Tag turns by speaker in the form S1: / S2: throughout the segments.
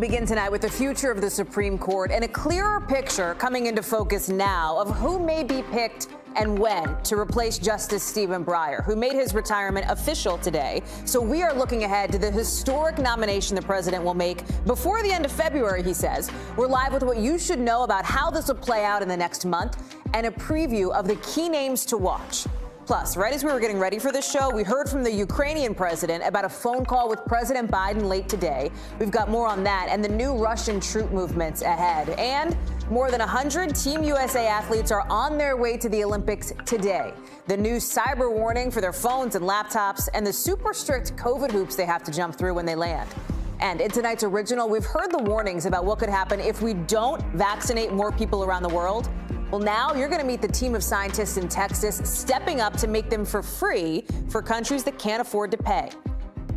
S1: We begin tonight with the future of the Supreme Court and a clearer picture coming into focus now of who may be picked and when to replace Justice Stephen Breyer, who made his retirement official today. So we are looking ahead to the historic nomination the president will make before the end of February, he says. We're live with what you should know about how this will play out in the next month and a preview of the key names to watch. Plus, right as we were getting ready for this show, we heard from the Ukrainian president about a phone call with President Biden late today. We've got more on that and the new Russian troop movements ahead. And more than 100 Team USA athletes are on their way to the Olympics today. The new cyber warning for their phones and laptops and the super strict COVID hoops they have to jump through when they land. And in tonight's original, we've heard the warnings about what could happen if we don't vaccinate more people around the world. Well, now you're going to meet the team of scientists in Texas stepping up to make them for free for countries that can't afford to pay.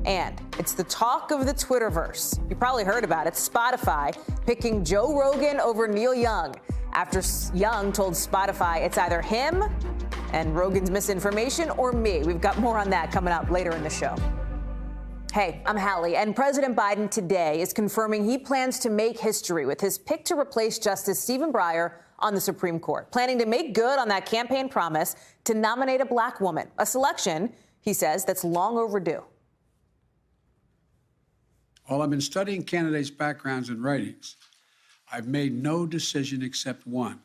S1: And it's the talk of the Twitterverse. You probably heard about it. Spotify picking Joe Rogan over Neil Young after Young told Spotify it's either him and Rogan's misinformation or me. We've got more on that coming up later in the show. Hey, I'm Hallie, and President Biden today is confirming he plans to make history with his pick to replace Justice Stephen Breyer on the Supreme Court, planning to make good on that campaign promise to nominate a black woman, a selection, he says, that's long overdue.
S2: While I've been studying candidates' backgrounds and writings, I've made no decision except one.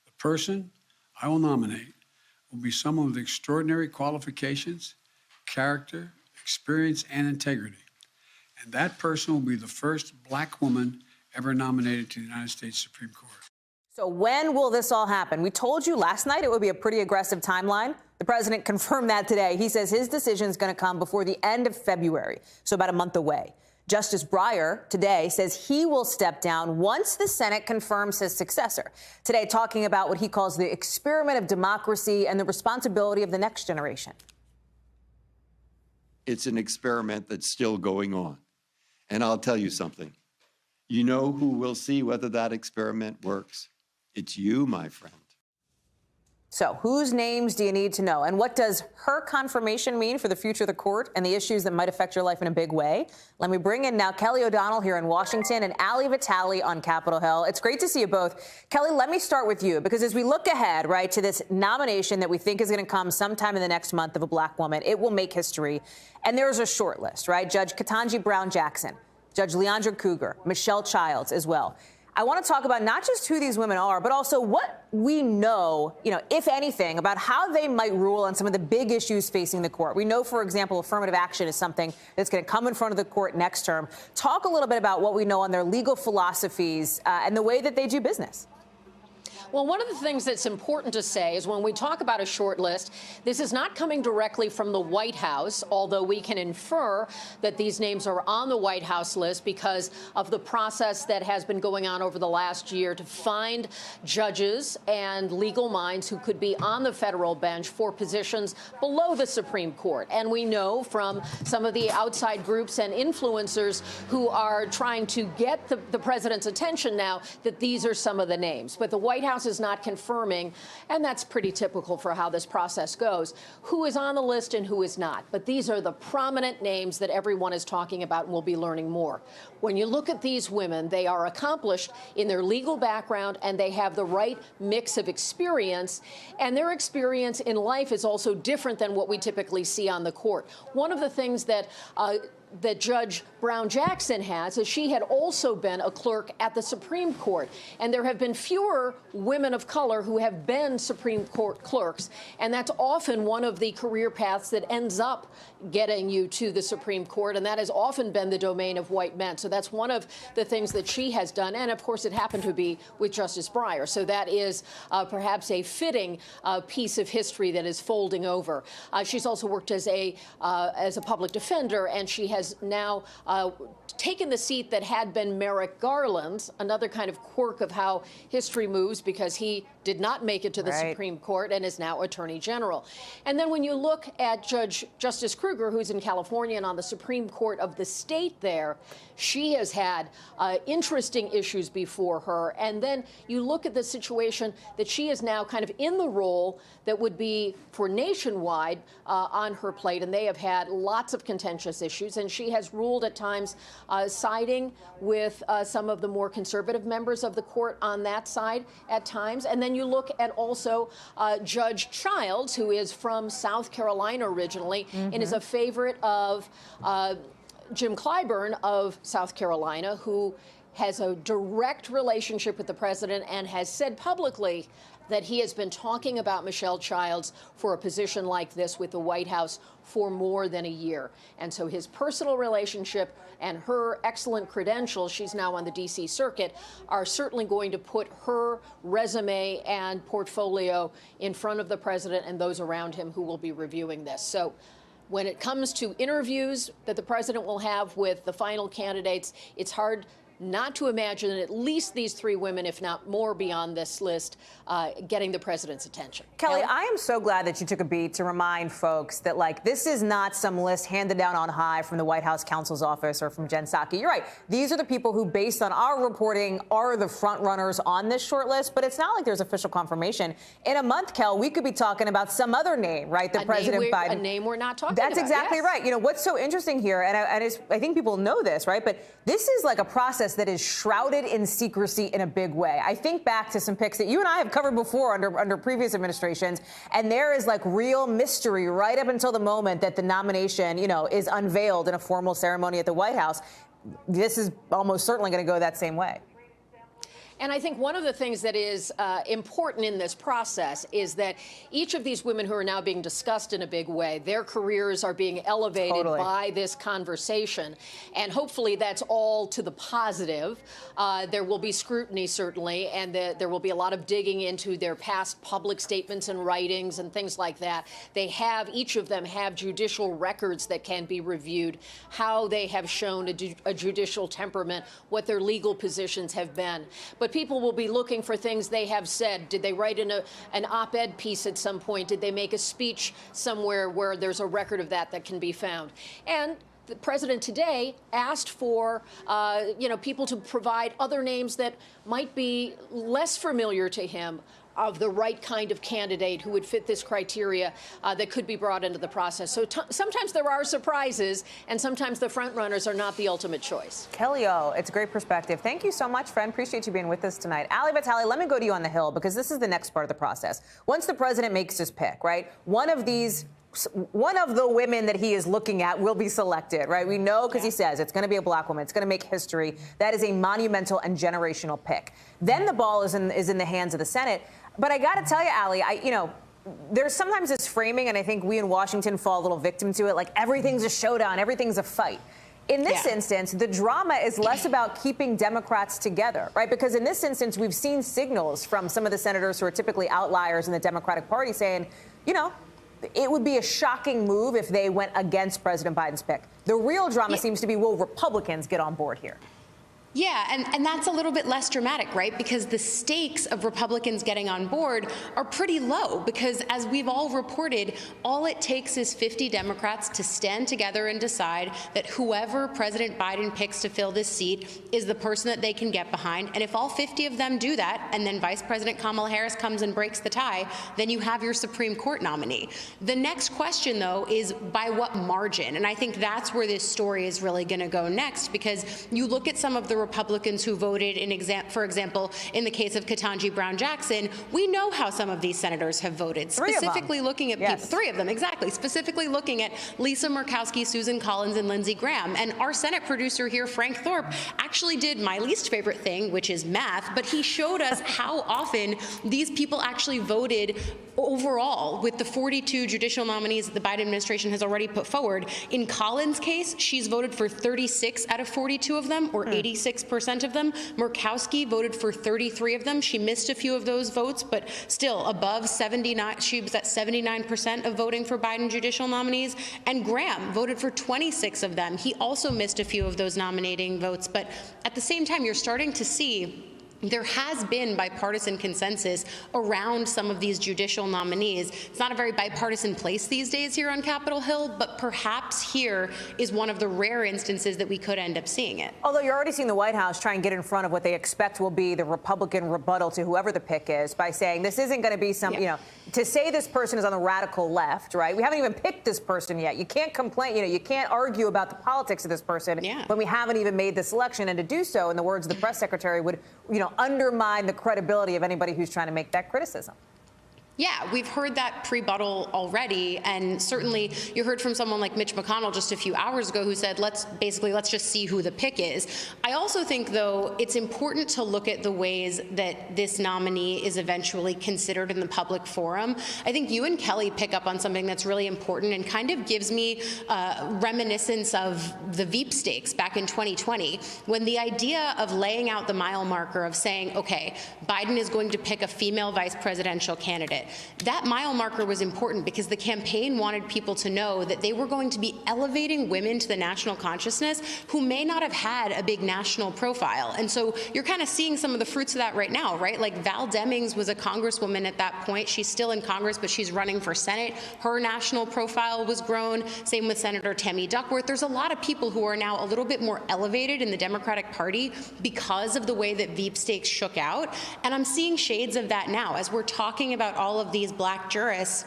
S2: The person I will nominate will be someone with extraordinary qualifications, character, experience, and integrity. And that person will be the first black woman ever nominated to the United States Supreme Court.
S1: So when will this all happen? We told you last night it would be a pretty aggressive timeline. The president confirmed that today. He says his decision is going to come before the end of February, so about a month away. Justice Breyer today says he will step down once the Senate confirms his successor. Today, talking about what he calls the experiment of democracy and the responsibility of the next generation.
S3: It's an experiment that's still going on. And I'll tell you something. You know who will see whether that experiment works? It's you, my friend.
S1: So whose names do you need to know? And what does her confirmation mean for the future of the court and the issues that might affect your life in a big way? Let me bring in now Kelly O'Donnell here in Washington and Ali Vitale on Capitol Hill. It's great to see you both. Kelly, let me start with you, because as we look ahead, right, to this nomination that we think is going to come sometime in the next month of a black woman, it will make history. And there's a short list, right? Judge Ketanji Brown Jackson, Judge Leandra Cougar, Michelle Childs as well. I want to talk about not just who these women are, but also what we know, if anything, about how they might rule on some of the big issues facing the court. We know, for example, affirmative action is something that's going to come in front of the court next term. Talk a little bit about what we know on their legal philosophies and the way that they do business.
S4: Well, one of the things that's important to say is when we talk about a short list, this is not coming directly from the White House, although we can infer that these names are on the White House list because of the process that has been going on over the last year to find judges and legal minds who could be on the federal bench for positions below the Supreme Court. And we know from some of the outside groups and influencers who are trying to get the president's attention now that these are some of the names. But the White House is not confirming, and that's pretty typical for how this process goes, who is on the list and who is not. But these are the prominent names that everyone is talking about, and we'll be learning more. When you look at these women, they are accomplished in their legal background, and they have the right mix of experience, and their experience in life is also different than what we typically see on the court. One of the things that Judge Brown Jackson has is she had also been a clerk at the Supreme Court. And there have been fewer women of color who have been Supreme Court clerks. And that's often one of the career paths that ends up getting you to the Supreme Court. And that has often been the domain of white men. So that's one of the things that she has done. And of course, it happened to be with Justice Breyer. So that is perhaps a fitting piece of history that is folding over. She's also worked as a public defender, and she has now taken the seat that had been Merrick Garland's, another kind of quirk of how history moves, because he did not make it to the Supreme Court and is now Attorney General. And then when you look at Justice Cougar, who's in California and on the Supreme Court of the state there, she has had interesting issues before her. And then you look at the situation that she is now kind of in the role that would be for nationwide on her plate. And they have had lots of contentious issues. And and she has ruled at times siding with some of the more conservative members of the court on that side at times. And then you look at also Judge Childs, who is from South Carolina originally, and is a favorite of Jim Clyburn of South Carolina, who has a direct relationship with the president and has said publicly that he has been talking about Michelle Childs for a position like this with the White House for more than a year. And so his personal relationship and her excellent credentials, she's now on the D.C. circuit, are certainly going to put her resume and portfolio in front of the president and those around him who will be reviewing this. So when it comes to interviews that the president will have with the final candidates, it's hard not to imagine at least these three women, if not more beyond this list, getting the president's attention.
S1: Kelly, I am so glad that you took a beat to remind folks that, like, this is not some list handed down on high from the White House counsel's office or from Jen Psaki. You're right. These are the people who, based on our reporting, are the front runners on this short list. But it's not like there's official confirmation. In a month, Kel, we could be talking about some other name, right? That President Biden.
S4: A name we're not talking about.
S1: That's exactly right. You know, what's so interesting here, and I think people know this, right? But this is like a process that is shrouded in secrecy in a big way. I think back to some picks that you and I have covered before under previous administrations, and there is like real mystery right up until the moment that the nomination, you know, is unveiled in a formal ceremony at the White House. This is almost certainly going to go that same way.
S4: And I think one of the things that is important in this process is that each of these women who are now being discussed in a big way, their careers are being elevated by this conversation. And hopefully that's all to the positive. There will be scrutiny, certainly, and there will be a lot of digging into their past public statements and writings and things like that. Each of them have judicial records that can be reviewed, how they have shown a judicial temperament, what their legal positions have been. But people will be looking for things they have said. Did they write in an op-ed piece at some point? Did they make a speech somewhere where there's a record of that can be found? And the president today asked for, people to provide other names that might be less familiar to him, of the right kind of candidate who would fit this criteria that could be brought into the process. So sometimes there are surprises, and sometimes the front runners are not the ultimate choice.
S1: Kelly O, it's a great perspective. Thank you so much, friend. Appreciate you being with us tonight. Hallie, let me go to you on the Hill, because this is the next part of the process. Once the president makes his pick, right, one of the women that he is looking at will be selected, right? We know, because he says it's going to be a black woman. It's going to make history. That is a monumental and generational pick. Then the ball is in the hands of the Senate. But I got to tell you, Hallie, there's sometimes this framing, and I think we in Washington fall a little victim to it, like everything's a showdown, everything's a fight. In this instance, the drama is less about keeping Democrats together, right? Because in this instance, we've seen signals from some of the senators who are typically outliers in the Democratic Party saying, it would be a shocking move if they went against President Biden's pick. The real drama seems to be, will Republicans get on board here?
S5: Yeah, and that's a little bit less dramatic, right? Because the stakes of Republicans getting on board are pretty low, because as we've all reported, all it takes is 50 Democrats to stand together and decide that whoever President Biden picks to fill this seat is the person that they can get behind. And if all 50 of them do that, and then Vice President Kamala Harris comes and breaks the tie, then you have your Supreme Court nominee. The next question, though, is by what margin? And I think that's where this story is really going to go next, because you look at some of the Republicans who voted, for example, in the case of Ketanji Brown Jackson, we know how some of these senators have voted. Specifically looking at people, three of them, exactly, specifically looking at Lisa Murkowski, Susan Collins, and Lindsey Graham. And our Senate producer here, Frank Thorpe, actually did my least favorite thing, which is math, but he showed us how often these people actually voted overall with the 42 judicial nominees that the Biden administration has already put forward. In Collins' case, she's voted for 36 out of 42 of them, or 86% of them. Murkowski voted for 33 of them. She missed a few of those votes, but still above 79. She was at 79% of voting for Biden judicial nominees. And Graham voted for 26 of them. He also missed a few of those nominating votes. But at the same time, you're starting to see there has been bipartisan consensus around some of these judicial nominees. It's not a very bipartisan place these days here on Capitol Hill, but perhaps here is one of the rare instances that we could end up seeing it.
S1: Although you're already seeing the White House try and get in front of what they expect will be the Republican rebuttal to whoever the pick is by saying this isn't going to be some, to say this person is on the radical left, right? We haven't even picked this person yet. You can't complain, you can't argue about the politics of this person when we haven't even made the selection. And to do so, in the words of the press secretary, would, undermine the credibility of anybody who's trying to make that criticism.
S5: Yeah, we've heard that pre-buttal already, and certainly you heard from someone like Mitch McConnell just a few hours ago who said, let's just see who the pick is. I also think, though, it's important to look at the ways that this nominee is eventually considered in the public forum. I think you and Kelly pick up on something that's really important and kind of gives me reminiscence of the Veep stakes back in 2020, when the idea of laying out the mile marker of saying, okay, Biden is going to pick a female vice presidential candidate. That mile marker was important because the campaign wanted people to know that they were going to be elevating women to the national consciousness who may not have had a big national profile. And so you're kind of seeing some of the fruits of that right now, right? Like Val Demings was a congresswoman at that point. She's still in Congress, but she's running for Senate. Her national profile was grown. Same with Senator Tammy Duckworth. There's a lot of people who are now a little bit more elevated in the Democratic Party because of the way that Veep stakes shook out. And I'm seeing shades of that now. As we're talking about all of these black jurists,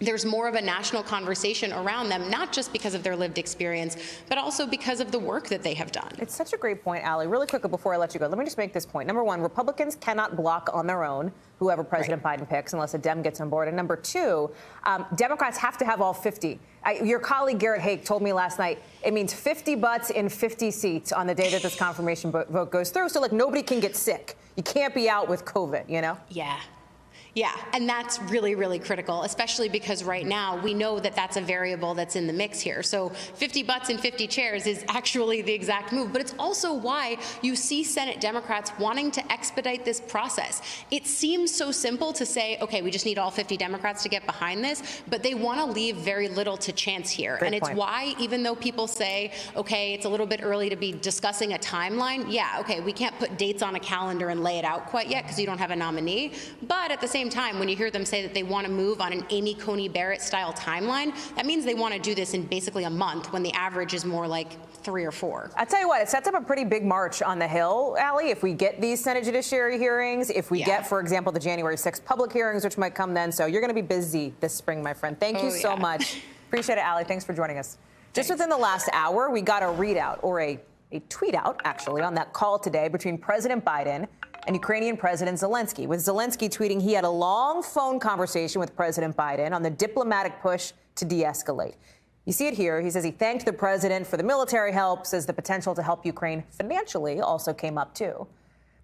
S5: there's more of a national conversation around them, not just because of their lived experience, but also because of the work that they have done.
S1: It's such a great point, Hallie. Really quickly before I let you go, let me just make this point. Number one, Republicans cannot block on their own whoever President Biden picks unless a Dem gets on board. And number two, Democrats have to have all 50. Your colleague Garrett Haake told me last night it means 50 butts in 50 seats on the day that this confirmation vote goes through. So, nobody can get sick. You can't be out with COVID,
S5: Yeah. Yeah, and that's really, really critical, especially because right now we know that that's a variable that's in the mix here. So 50 butts and 50 chairs is actually the exact move. But it's also why you see Senate Democrats wanting to expedite this process. It seems so simple to say, okay, we just need all 50 Democrats to get behind this, but they want to leave very little to chance here.
S1: Great
S5: and it's
S1: point.
S5: why, even though people say, okay, it's a little bit early to be discussing a timeline, yeah, okay, we can't put dates on a calendar and lay it out quite yet because you don't have a nominee. But at the same time, when you hear them say that they want to move on an Amy Coney Barrett style timeline, that means they want to do this in basically a month when the average is more like 3 or 4.
S1: I'll tell you what, it sets up a pretty big march on the Hill, Hallie, if we get these Senate Judiciary hearings, if we get, for example, the January 6th public hearings, which might come then. So you're going to be busy this spring, my friend. Thank you so much. Appreciate it, Hallie. Thanks for joining us. Just within the last hour, we got a readout, or a tweet out, actually, on that call today between President Biden and Ukrainian President Zelensky, with Zelensky tweeting he had a long phone conversation with President Biden on the diplomatic push to de-escalate. You see it here. He says he thanked the president for the military help, says the potential to help Ukraine financially also came up, too.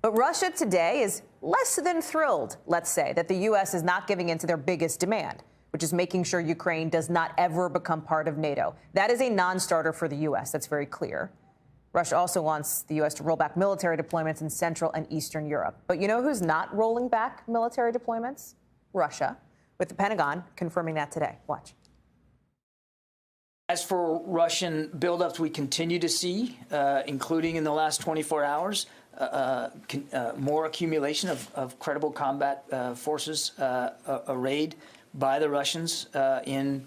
S1: But Russia today is less than thrilled, let's say, that the U.S. is not giving in to their biggest demand, which is making sure Ukraine does not ever become part of NATO. That is a non-starter for the U.S. That's very clear. Russia also wants the U.S. to roll back military deployments in Central and Eastern Europe. But you know who's not rolling back military deployments? Russia, with the Pentagon confirming that today. Watch.
S6: As for Russian buildups we continue to see, including in the last 24 hours, more accumulation of credible combat forces arrayed by the Russians in,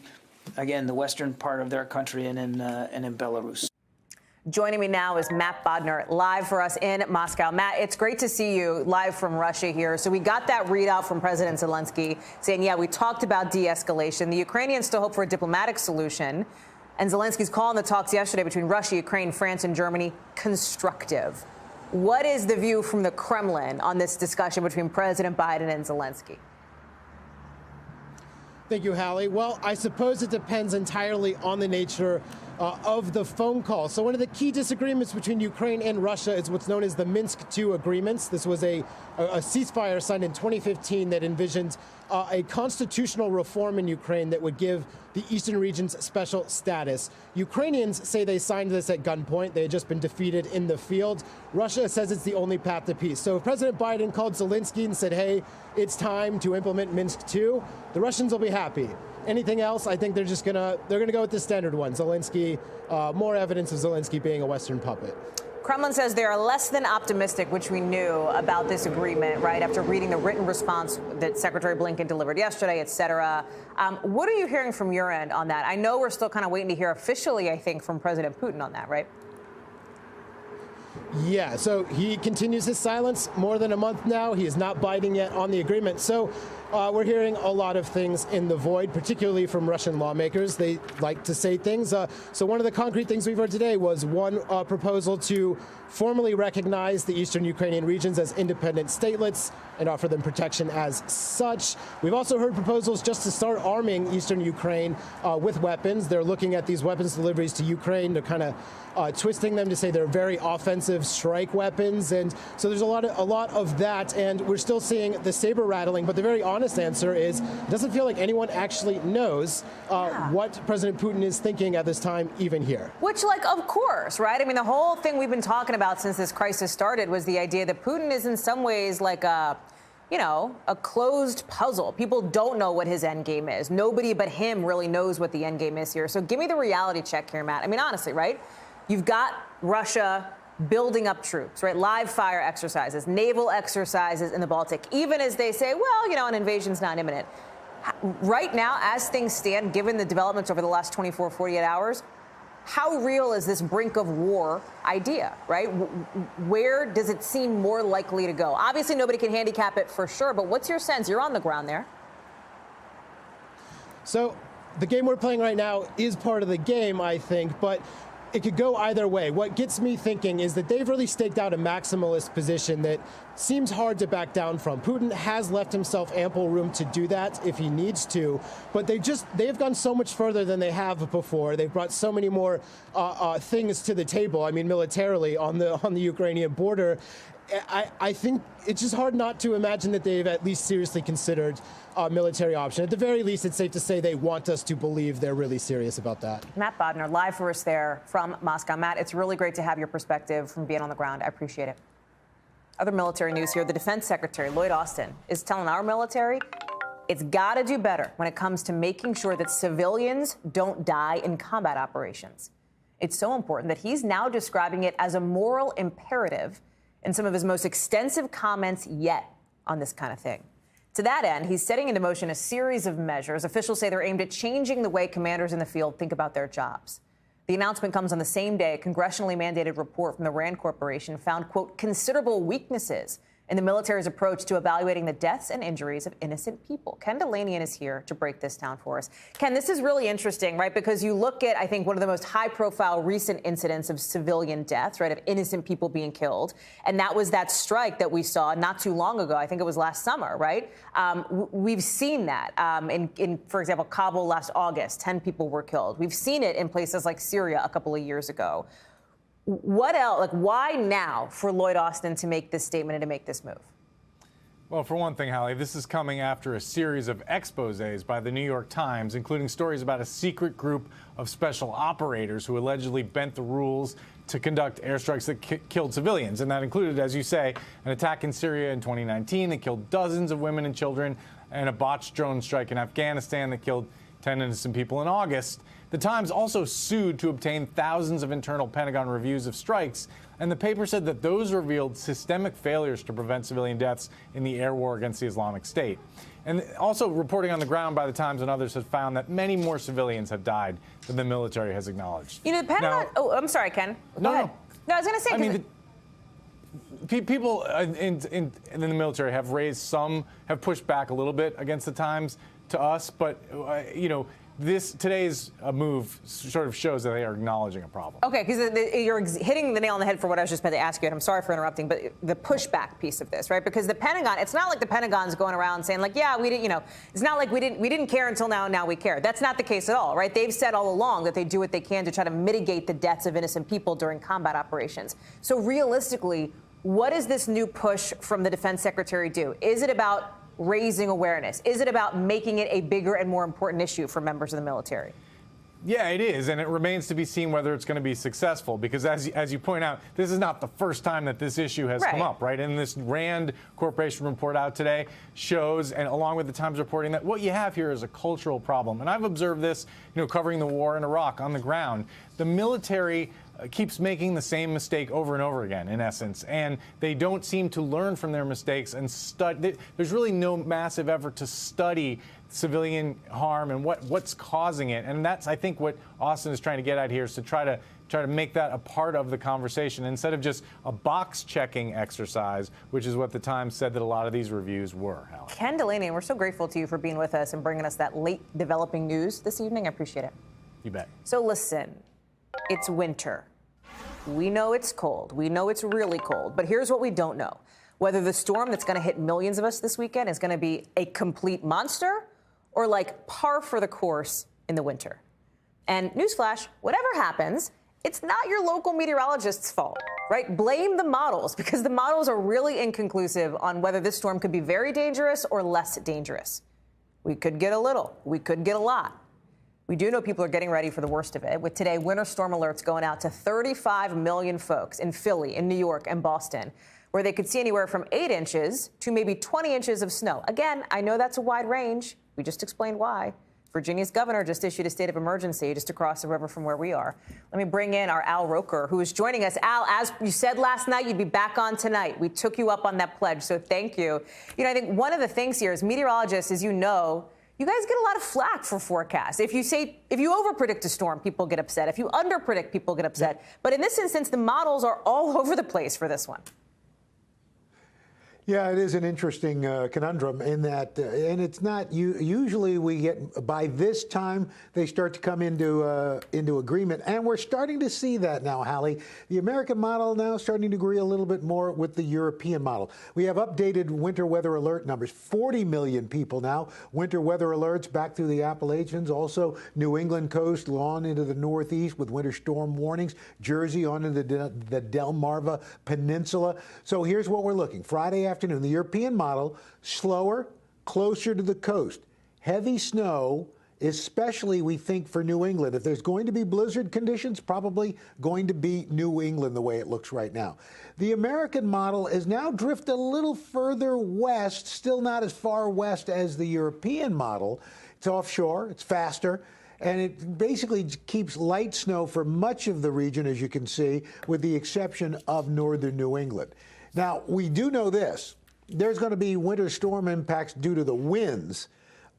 S6: again, the western part of their country and in Belarus.
S1: Joining me now is Matt Bodner, live for us in Moscow. Matt, it's great to see you live from Russia here. So we got that readout from President Zelensky saying, yeah, we talked about de-escalation. The Ukrainians still hope for a diplomatic solution. And Zelensky's calling the talks yesterday between Russia, Ukraine, France, and Germany constructive. What is the view from the Kremlin on this discussion between President Biden and Zelensky?
S7: Thank you, Hallie. Well, I suppose it depends entirely on the nature of the phone call. So one of the key disagreements between Ukraine and Russia is what's known as the Minsk II agreements. This was a ceasefire signed in 2015 that envisioned a constitutional reform in Ukraine that would give the eastern regions special status. Ukrainians say they signed this at gunpoint. They had just been defeated in the field. Russia says it's the only path to peace. So if President Biden called Zelensky and said, hey, it's time to implement Minsk II, the Russians will be happy. Anything else, I think they're gonna go with the standard one. Zelensky, more evidence of Zelensky being a Western puppet.
S1: Kremlin says they are less than optimistic, which we knew about this agreement, right, after reading the written response that Secretary Blinken delivered yesterday, et cetera. What are you hearing from your end on that? I know we're still kind of waiting to hear officially, I think, from President Putin on that, right?
S7: Yeah, so he continues his silence more than a month now. He is not biting yet on the agreement. So we're hearing a lot of things in the void, particularly from Russian lawmakers. They like to say things. So one of the concrete things we've heard today was one proposal to formally recognize the eastern Ukrainian regions as independent statelets and offer them protection as such. We've also heard proposals just to start arming eastern Ukraine with weapons. They're looking at these weapons deliveries to Ukraine. They're kind of twisting them to say they're very offensive strike weapons. And so there's a lot of that. And we're still seeing the saber rattling. But the very honest answer is it doesn't feel like anyone actually knows what President Putin is thinking at this time, even here.
S1: Which, like, of course, right? I mean, the whole thing we've been talking about since this crisis started was the idea that Putin is in some ways like a closed puzzle. People don't know what his end game is. Nobody but him really knows what the end game is here. So give me the reality check here, Matt. I mean, honestly, right? You've got Russia building up troops, right? Live fire exercises, naval exercises in the Baltic, even as they say, well, an invasion's not imminent. Right now, as things stand, given the developments over the last 24, 48 hours, how real is this brink of war idea, right? Where does it seem more likely to go? Obviously, nobody can handicap it for sure, but what's your sense? You're on the ground there.
S7: So the game we're playing right now is part of the game, I think, but it could go either way. What gets me thinking is that they've really staked out a maximalist position that seems hard to back down from. Putin has left himself ample room to do that if he needs to, but they've gone so much further than they have before. They've brought so many more things to the table. I mean, militarily on the Ukrainian border. I think it's just hard not to imagine that they've at least seriously considered a military option. At the very least, it's safe to say they want us to believe they're really serious about that.
S1: Matt Bodner, live for us there from Moscow. Matt, it's really great to have your perspective from being on the ground. I appreciate it. Other military news here. The Defense Secretary, Lloyd Austin, is telling our military it's got to do better when it comes to making sure that civilians don't die in combat operations. It's so important that he's now describing it as a moral imperative in some of his most extensive comments yet on this kind of thing. To that end, he's setting into motion a series of measures. Officials say they're aimed at changing the way commanders in the field think about their jobs. The announcement comes on the same day a congressionally mandated report from the RAND Corporation found, quote, considerable weaknesses in the military's approach to evaluating the deaths and injuries of innocent people. Ken Delanian is here to break this down for us. Ken, this is really interesting, right? Because you look at, I think, one of the most high-profile recent incidents of civilian deaths, right, of innocent people being killed. And that was that strike that we saw not too long ago. I think it was last summer, right? We've seen that in, for example, Kabul last August, 10 people were killed. We've seen it in places like Syria a couple of years ago. What else? Like, why now for Lloyd Austin to make this statement and to make this move?
S8: Well, for one thing, Hallie, this is coming after a series of exposés by the New York Times, including stories about a secret group of special operators who allegedly bent the rules to conduct airstrikes that killed civilians. And that included, as you say, an attack in Syria in 2019 that killed dozens of women and children, and a botched drone strike in Afghanistan that killed 10 innocent people in August. The Times also sued to obtain thousands of internal Pentagon reviews of strikes, and the paper said that those revealed systemic failures to prevent civilian deaths in the air war against the Islamic State. And also reporting on the ground by the Times and others has found that many more civilians have died than the military has acknowledged.
S1: You know, the Pentagon... I'm sorry, Ken. Go ahead. No, I was going to say...
S8: I mean, people in the military have have pushed back a little bit against the Times to us, but, today's move sort of shows that they are acknowledging a problem. Okay,
S1: because you're hitting the nail on the head for what I was just about to ask you, and I'm sorry for interrupting, but the pushback piece of this, right? Because the Pentagon, it's not like the Pentagon's going around saying, like, yeah, we didn't, it's not like we didn't care until now we care. That's not the case at all, right? They've said all along that they do what they can to try to mitigate the deaths of innocent people during combat operations. So realistically, what does this new push from the Defense Secretary do? Is it about raising awareness? Is it about making it a bigger and more important issue for members of the military?
S8: Yeah, it is, and it remains to be seen whether it's going to be successful, because as you point out, this is not the first time that this issue has come up, right? And this RAND Corporation report out today shows, and along with the Times reporting, that what you have here is a cultural problem. And I've observed this, covering the war in Iraq on the ground. The military keeps making the same mistake over and over again, in essence, and they don't seem to learn from their mistakes and study. There's really no massive effort to study civilian harm and what's causing it, and that's, I think, what Austin is trying to get at here, is to try to make that a part of the conversation instead of just a box-checking exercise, which is what the Times said that a lot of these reviews were. Hallie.
S1: Ken Delaney, we're so grateful to you for being with us and bringing us that late developing news this evening. I appreciate it.
S8: You bet.
S1: So listen, it's winter. We know it's cold. We know it's really cold. But here's what we don't know. Whether the storm that's going to hit millions of us this weekend is going to be a complete monster or like par for the course in the winter. And newsflash, whatever happens, it's not your local meteorologist's fault, right? Blame the models, because the models are really inconclusive on whether this storm could be very dangerous or less dangerous. We could get a little. We could get a lot. We do know people are getting ready for the worst of it, with today winter storm alerts going out to 35 million folks in Philly, in New York, and Boston, where they could see anywhere from 8 inches to maybe 20 inches of snow. Again, I know that's a wide range. We just explained why. Virginia's governor just issued a state of emergency just across the river from where we are. Let me bring in our Al Roker, who is joining us. Al, as you said last night, you'd be back on tonight. We took you up on that pledge, so thank you. You know, I think one of the things here is meteorologists, as you know, you guys get a lot of flack for forecasts. If you overpredict a storm, people get upset. If you underpredict, people get upset. But in this instance, the models are all over the place for this one.
S9: Yeah, it is an interesting conundrum in that, and it's not, usually we get, by this time, they start to come into agreement, and we're starting to see that now, Hallie. The American model now starting to agree a little bit more with the European model. We have updated winter weather alert numbers, 40 million people now, winter weather alerts back through the Appalachians, also New England coast on into the Northeast with winter storm warnings, Jersey on into the Delmarva Peninsula. So here's what we're looking, Friday afternoon, the European model, slower, closer to the coast. Heavy snow, especially, we think, for New England. If there's going to be blizzard conditions, probably going to be New England the way it looks right now. The American model is now drifted a little further west, still not as far west as the European model. It's offshore, it's faster, and it basically keeps light snow for much of the region, as you can see, with the exception of northern New England. Now, we do know this. There's going to be winter storm impacts due to the winds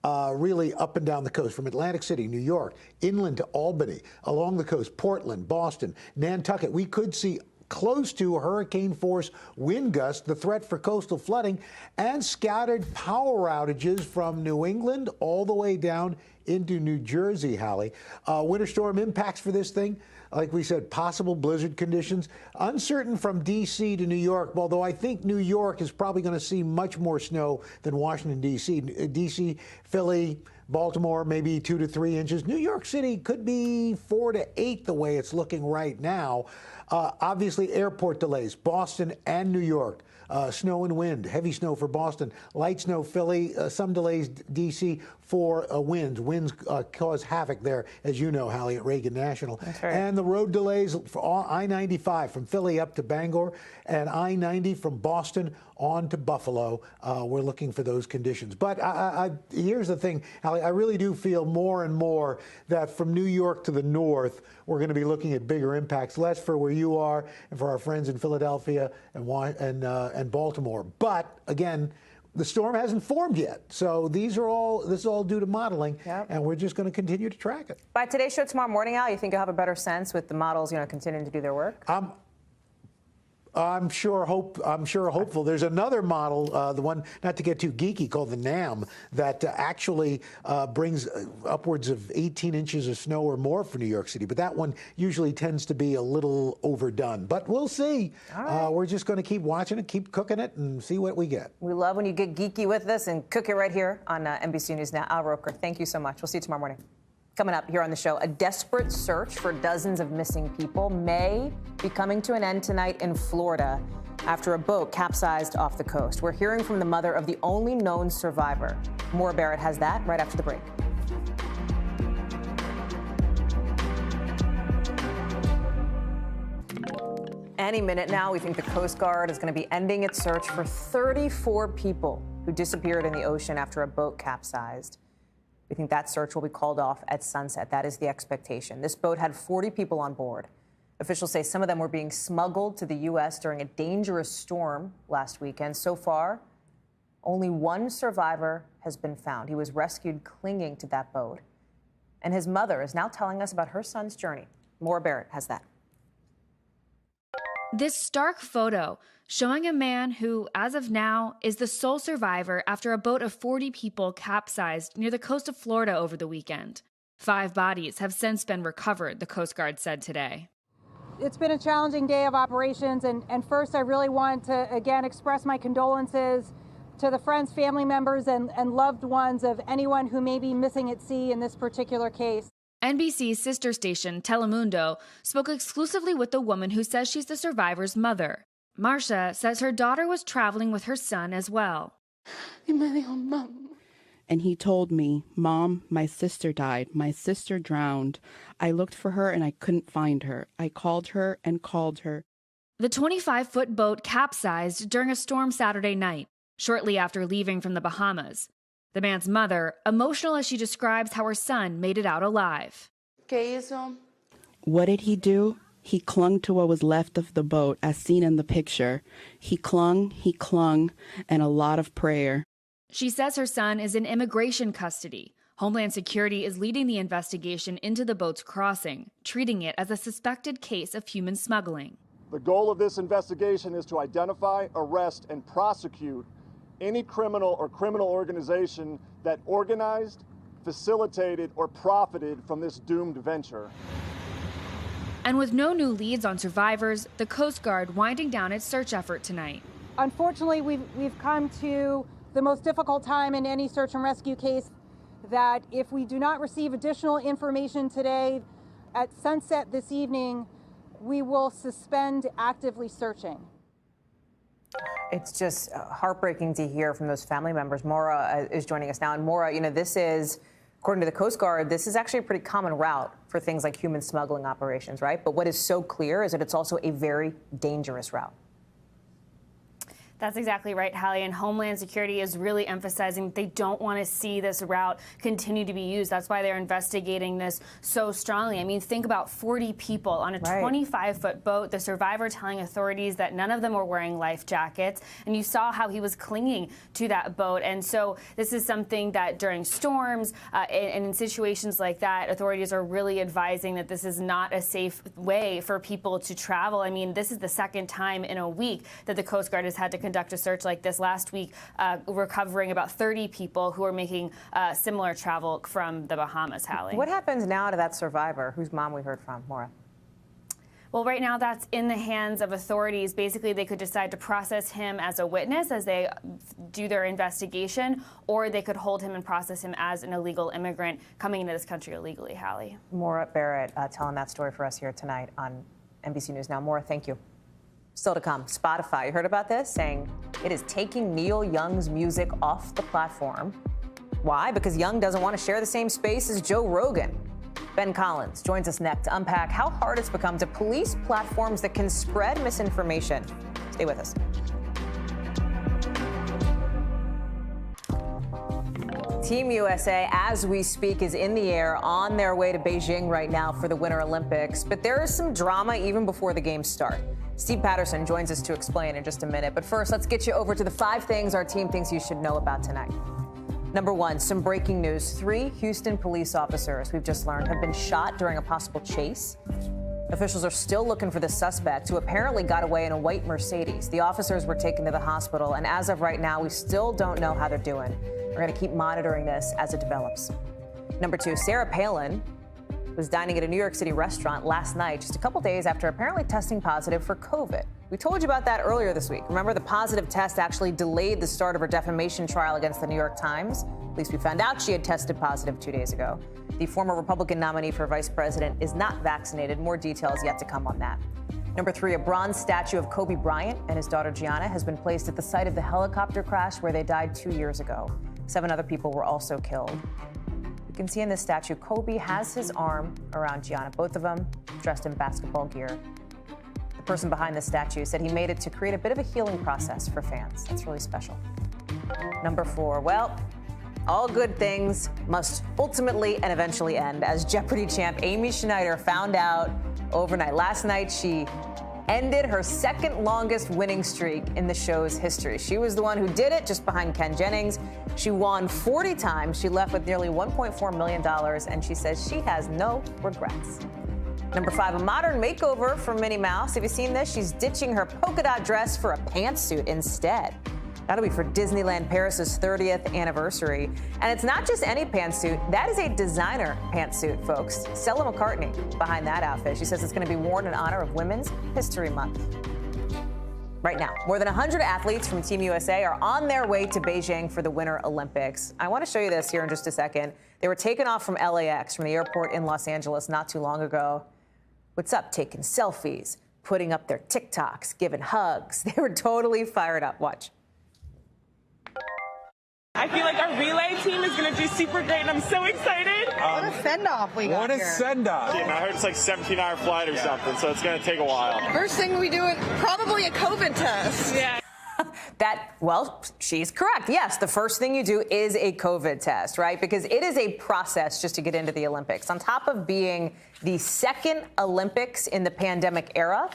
S9: really up and down the coast, from Atlantic City, New York, inland to Albany, along the coast, Portland, Boston, Nantucket. We could see close to hurricane-force wind gusts, the threat for coastal flooding, and scattered power outages from New England all the way down into New Jersey, Hallie. Winter storm impacts for this thing, like we said, possible blizzard conditions. Uncertain from D.C. to New York, although I think New York is probably going to see much more snow than Washington, D.C. D.C., Philly, Baltimore, maybe 2 to 3 inches. New York City could be 4 to 8 the way it's looking right now. Obviously, airport delays, Boston and New York. Snow and wind, heavy snow for Boston, light snow Philly, some delays D.C. for winds. Winds cause havoc there, as you know, Hallie, at Reagan National.
S1: That's right.
S9: And the road delays for I-95 from Philly up to Bangor and I-90 from Boston on to Buffalo. We're looking for those conditions. But here's the thing, Hallie, I really do feel more and more that from New York to the north, we're going to be looking at bigger impacts, less for where you are and for our friends in Philadelphia and Baltimore. But again, the storm hasn't formed yet, so this is all due to modeling, and we're just going to continue to track it.
S1: By today's show tomorrow morning, Al, you think you'll have a better sense with the models, continuing to do their work?
S9: I'm sure hopeful. There's another model, the one, not to get too geeky, called the NAM, that actually brings upwards of 18 inches of snow or more for New York City. But that one usually tends to be a little overdone. But we'll see. Right. We're just going to keep watching it, keep cooking it, and see what we get.
S1: We love when you get geeky with us and cook it right here on NBC News Now. Al Roker, thank you so much. We'll see you tomorrow morning. Coming up here on the show, a desperate search for dozens of missing people may be coming to an end tonight in Florida after a boat capsized off the coast. We're hearing from the mother of the only known survivor. Maura Barrett has that right after the break. Any minute now, we think the Coast Guard is going to be ending its search for 34 people who disappeared in the ocean after a boat capsized. We think that search will be called off at sunset. That is the expectation. This boat had 40 people on board. Officials say some of them were being smuggled to the U.S. during a dangerous storm last weekend. So far, only one survivor has been found. He was rescued clinging to that boat. And his mother is now telling us about her son's journey. Maura Barrett has that.
S10: This stark photo showing a man who, as of now, is the sole survivor after a boat of 40 people capsized near the coast of Florida over the weekend. 5 bodies have since been recovered, the Coast Guard said today.
S11: It's been a challenging day of operations, and first I really want to again express my condolences to the friends, family members, and loved ones of anyone who may be missing at sea in this particular case.
S10: NBC's sister station, Telemundo, spoke exclusively with the woman who says she's the survivor's mother. Marcia says her daughter was traveling with her son as well.
S12: And he told me, "Mom, my sister died. My sister drowned. I looked for her and I couldn't find her. I called her and called her."
S10: The 25-foot boat capsized during a storm Saturday night, shortly after leaving from the Bahamas. The man's mother, emotional as she describes how her son made it out alive.
S12: What did he do? He clung to what was left of the boat, as seen in the picture. He clung, and a lot of prayer.
S10: She says her son is in immigration custody. Homeland Security is leading the investigation into the boat's crossing, treating it as a suspected case of human smuggling.
S13: The goal of this investigation is to identify, arrest, and prosecute any criminal or criminal organization that organized, facilitated, or profited from this doomed venture.
S10: And with no new leads on survivors, the Coast Guard winding down its search effort tonight.
S11: Unfortunately, we've come to the most difficult time in any search and rescue case, that if we do not receive additional information today, at sunset this evening, we will suspend actively searching.
S1: It's just heartbreaking to hear from those family members. Maura is joining us now. And Maura, you know, this is, according to the Coast Guard, this is actually a pretty common route for things like human smuggling operations, right? But what is so clear is that it's also a very dangerous route.
S10: That's exactly right, Hallie. And Homeland Security is really emphasizing they don't want to see this route continue to be used. That's why they're investigating this so strongly. I mean, think about 40 people on a 25-foot boat, the survivor telling authorities that none of them were wearing life jackets. And you saw how he was clinging to that boat. And so this is something that during storms and in situations like that, authorities are really advising that this is not a safe way for people to travel. I mean, this is the second time in a week that the Coast Guard has had to conduct a search like this. Last week, recovering about 30 people who are making similar travel from the Bahamas, Hallie.
S1: What happens now to that survivor, whose mom we heard from, Maura?
S10: Well, right now that's in the hands of authorities. Basically, they could decide to process him as a witness as they do their investigation, or they could hold him and process him as an illegal immigrant coming into this country illegally, Hallie.
S1: Maura Barrett telling that story for us here tonight on NBC News Now. Maura, thank you. Still to come, Spotify, you heard about this? Saying it is taking Neil Young's music off the platform. Why? Because Young doesn't want to share the same space as Joe Rogan. Ben Collins joins us next to unpack how hard it's become to police platforms that can spread misinformation. Stay with us. Team USA, as we speak, is in the air on their way to Beijing right now for the Winter Olympics. But there is some drama even before the games start. Steve Patterson joins us to explain in just a minute. But first, let's get you over to the 5 things our team thinks you should know about tonight. Number 1, some breaking news. 3 Houston police officers, we've just learned, have been shot during a possible chase. Officials are still looking for the suspect, who apparently got away in a white Mercedes. The officers were taken to the hospital, and as of right now, we still don't know how they're doing. We're going to keep monitoring this as it develops. Number 2, Sarah Palin was dining at a New York City restaurant last night, just a couple days after apparently testing positive for COVID. We told you about that earlier this week. Remember, the positive test actually delayed the start of her defamation trial against the New York Times. At least we found out she had tested positive 2 days ago. The former Republican nominee for vice president is not vaccinated. More details yet to come on that. Number 3, a bronze statue of Kobe Bryant and his daughter Gianna has been placed at the site of the helicopter crash where they died 2 years ago. 7 other people were also killed. You can see in this statue, Kobe has his arm around Gianna, both of them dressed in basketball gear. The person behind the statue said he made it to create a bit of a healing process for fans. That's really special. Number 4, well, all good things must ultimately and eventually end, as Jeopardy champ Amy Schneider found out overnight. Last night, she ended her second longest winning streak in the show's history. She was the one who did it, just behind Ken Jennings. She won 40 times. She left with nearly $1.4 million, and she says she has no regrets. Number 5, a modern makeover for Minnie Mouse. Have you seen this? She's ditching her polka dot dress for a pantsuit instead. That'll be for Disneyland Paris's 30th anniversary. And it's not just any pantsuit. That is a designer pantsuit, folks. Stella McCartney behind that outfit. She says it's going to be worn in honor of Women's History Month. Right now, more than 100 athletes from Team USA are on their way to Beijing for the Winter Olympics. I want to show you this here in just a second. They were taken off from LAX, from the airport in Los Angeles not too long ago. What's up? Taking selfies, putting up their TikToks, giving hugs. They were totally fired up. Watch.
S14: I feel like our relay team is going to do super great, and I'm so excited.
S15: What a send-off we got here.
S16: What a send-off.
S17: I heard it's like a 17-hour flight or something, so it's going to take a while.
S15: First thing we do is probably a COVID test.
S14: Yeah.
S1: Well, she's correct. Yes, the first thing you do is a COVID test, right? Because it is a process just to get into the Olympics. On top of being the second Olympics in the pandemic era,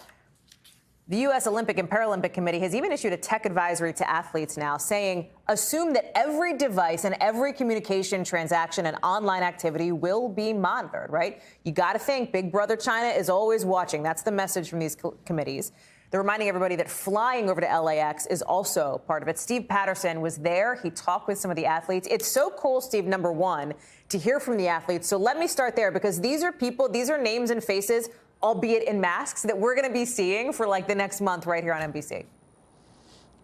S1: the U.S. Olympic and Paralympic Committee has even issued a tech advisory to athletes now saying, assume that every device and every communication transaction and online activity will be monitored, right? You got to think Big Brother China is always watching. That's the message from these committees. They're reminding everybody that flying over to LAX is also part of it. Steve Patterson was there. He talked with some of the athletes. It's so cool, Steve, number one, to hear from the athletes. So let me start there, because these are people, these are names and faces, albeit in masks, that we're going to be seeing for like the next month right here on NBC.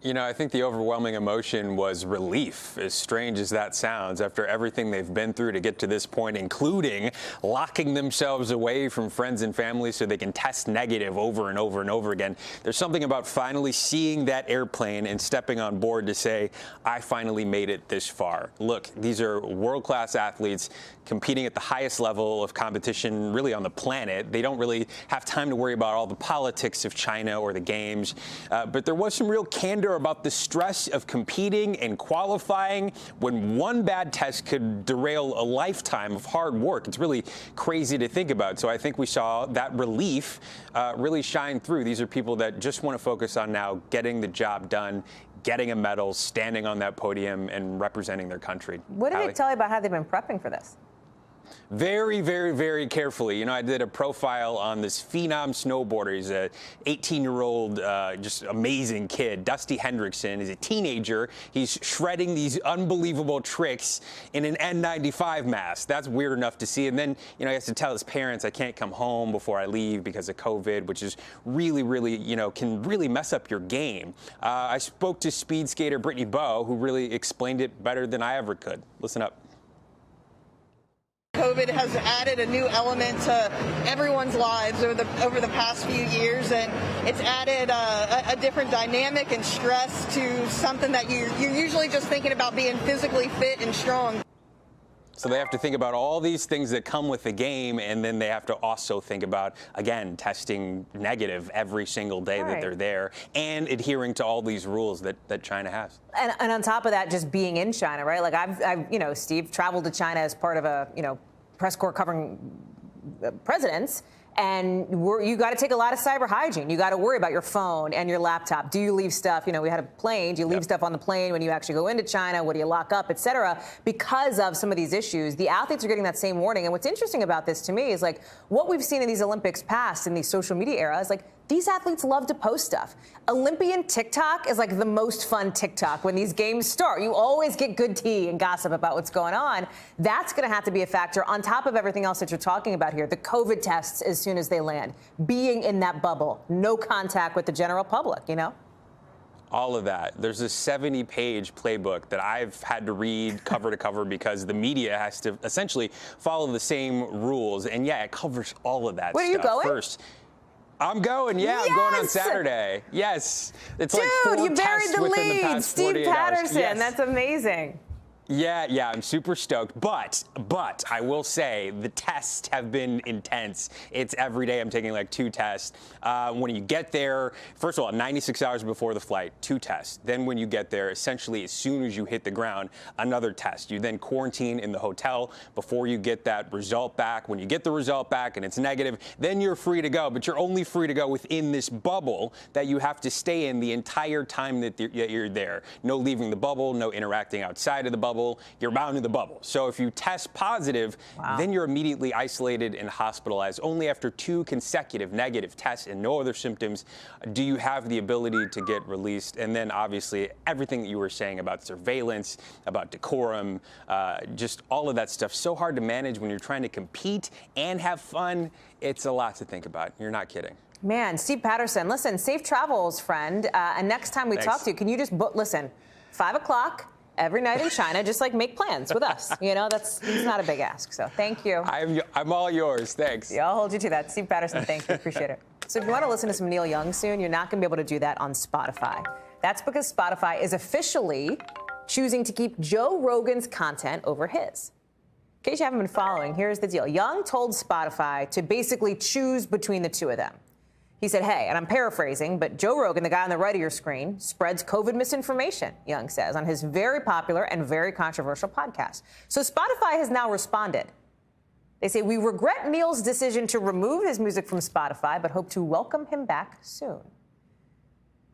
S18: You know, I think the overwhelming emotion was relief, as strange as that sounds, after everything they've been through to get to this point, including locking themselves away from friends and family so they can test negative over and over and over again. There's something about finally seeing that airplane and stepping on board to say, I finally made it this far. Look, these are world-class athletes competing at the highest level of competition really on the planet. They don't really have time to worry about all the politics of China or the games. But there was some real candor about the stress of competing and qualifying when one bad test could derail a lifetime of hard work. It's really crazy to think about. So I think we saw that relief really shine through. These are people that just want to focus on now getting the job done, getting a medal, standing on that podium, and representing their country.
S1: What did they tell you about how they've been prepping for this?
S18: Very, very, very carefully. You know, I did a profile on this phenom snowboarder. He's a 18-year-old, just amazing kid. Dusty Hendrickson is a teenager. He's shredding these unbelievable tricks in an N95 mask. That's weird enough to see. And then, you know, he has to tell his parents, I can't come home before I leave because of COVID, which is really, really, you know, can really mess up your game. I spoke to speed skater Brittany Bowe, who really explained it better than I ever could. Listen up.
S15: COVID has added a new element to everyone's lives over the past few years, and it's added a different dynamic and stress to something that you're usually just thinking about being physically fit and strong.
S18: So they have to think about all these things that come with the game, and then they have to also think about, again, testing negative every single day that they're there and adhering to all these rules that China has.
S1: And on top of that, just being in China, right? Like I've you know, Steve traveled to China as part of a, you know, press corps covering presidents. And you got to take a lot of cyber hygiene. You got to worry about your phone and your laptop. Do you leave stuff? You know, we had a plane. Do you leave stuff on the plane when you actually go into China? What do you lock up, et cetera? Because of some of these issues, the athletes are getting that same warning. And what's interesting about this to me is like what we've seen in these Olympics past in these social media eras, like these athletes love to post stuff. Olympian TikTok is like the most fun TikTok when these games start. You always get good tea and gossip about what's going on. That's going to have to be a factor on top of everything else that you're talking about here. The COVID tests as soon as they land, being in that bubble, no contact with the general public, you know?
S18: All of that. There's a 70-page playbook that I've had to read cover to cover because the media has to essentially follow the same rules. And yeah, it covers all of that stuff.
S1: Where are you going?
S18: First, I'm going. Yeah, I'm going on Saturday. Yes. It's
S1: Dude,
S18: like 4
S1: you buried
S18: tests
S1: the
S18: within the
S1: lead.
S18: past
S1: Steve
S18: 48
S1: Patterson.
S18: hours. Yes.
S1: That's amazing.
S18: Yeah, I'm super stoked. But I will say the tests have been intense. It's every day I'm taking like 2 tests. When you get there, first of all, 96 hours before the flight, 2 tests. Then when you get there, essentially as soon as you hit the ground, another test. You then quarantine in the hotel before you get that result back. When you get the result back and it's negative, then you're free to go. But you're only free to go within this bubble that you have to stay in the entire time that you're there. No leaving the bubble, no interacting outside of the bubble. You're bound to the bubble. So if you test positive, then you're immediately isolated and hospitalized. Only after 2 consecutive negative tests and no other symptoms do you have the ability to get released. And then obviously everything that you were saying about surveillance, about decorum, just all of that stuff. So hard to manage when you're trying to compete and have fun. It's a lot to think about. You're not kidding.
S1: Man, Steve Patterson, listen, safe travels, friend. And next time we talk to you, can you just listen, 5 o'clock every night in China, just like make plans with us. You know, it's not a big ask. So thank you.
S18: I'm all yours. Thanks.
S1: Yeah, I'll hold you to that. Steve Patterson, thank you. Appreciate it. So if you want to listen to some Neil Young soon, you're not going to be able to do that on Spotify. That's because Spotify is officially choosing to keep Joe Rogan's content over his. In case you haven't been following, here's the deal. Young told Spotify to basically choose between the two of them. He said, hey, and I'm paraphrasing, but Joe Rogan, the guy on the right of your screen, spreads COVID misinformation, Young says, on his very popular and very controversial podcast. So Spotify has now responded. They say, we regret Neil's decision to remove his music from Spotify, but hope to welcome him back soon.